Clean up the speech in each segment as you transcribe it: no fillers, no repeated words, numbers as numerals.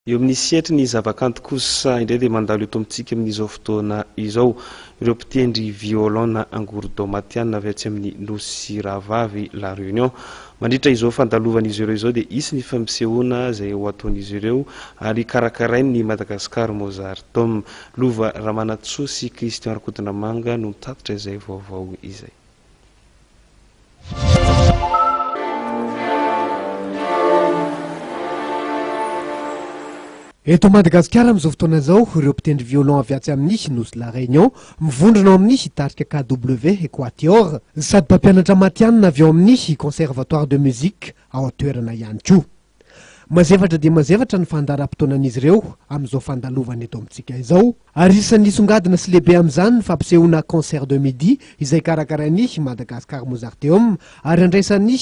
Eo amin'ny sietry ny zavakanto kosa indray dia mandalo eto amintsika amin'izao fotoana izao ireo mpitendry violon na angorodômatiana avy atsy amin'ny Nosy Ravavy La Réunion. Mandritra izao fandalovan'izy ireo izao dia isy ny fampisehoana izay ho ataon'izy ireo ary karakarain'ny Madagascar Mozarteum. Lova Ramanatsoa sy Christian Rakotonamanga no mitatitra izay vaovao izay. Eto Madagasikara amin'izao fotoana izao ireo mpitendry violon avy atsy amin'ny Nosy La Réunion mivondrona ao amin'ny tarika KW Equateur sady mpampianatra matianina avy ao amin'ny Conservatoire de musique ao an-toerana ihany koa. Mazevatra dia mazevatra ny fandaharam-potoanan'izy ireo amin'izao fandalovana eto amintsika izao ary isan'ny songadina sy lehibe amin'izany ny fampisehoana concert de midi izay karakarain'ny Madagascar Mozarteum ary andraisan'ny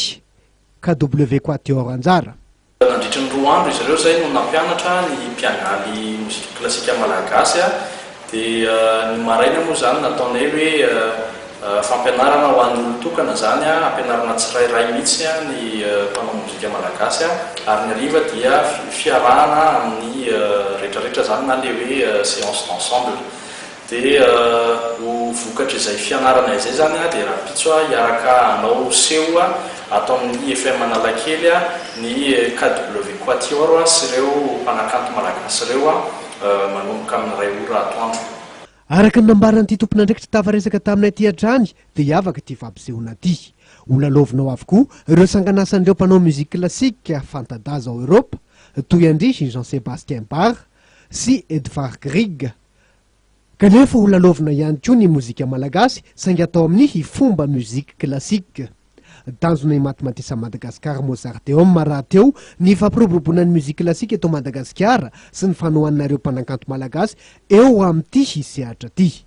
KW Equateur anjara. Nandritra ny 2 andro izy ireo zay no nampianatra ny mpiangaly mozika klasika malagasy dia ny maraina moa zany nataonay hoe fampianarana ho an'ny olon-tokana zany ampianarana tsirairay mihitsy ny mpanao mozika malagasy ary ny hariva dia fiarahana amin'ny rehetrarehetra zany na le hoe séance d'ensemble dia ho vokatra izay fianarana izay zany dia raha pitso hiaraka anao seho atao amin'ny FM Analakely ny KW Quatuor sy ireo mpanakanto malagasy ireo manomboka amin'ny 2 ora atoandro. Araka ny nambaran'ity tompon'andraikitra tavaresaka taminay ty hatrany dia afaka ity fampisehoana ity. Olalovinao avokoa ireo sanganasan'ireo mpanao muzika klasika fanta-daza ao Europe toy andry Jean-Sébastien Bach sy Edvard Grieg. Kanefa olalovina ihany koa ny mozika malagasy saingy atao amin'ny fomba muzika klasika. Tanjona i Matmatisa Madagascar Mozarteum raha teo ny fampiroboroboana ny muzika klasika eto Madagasikara sy ny fanohanareo mpanakanto malagasy eo amin'ity hisehatra ty.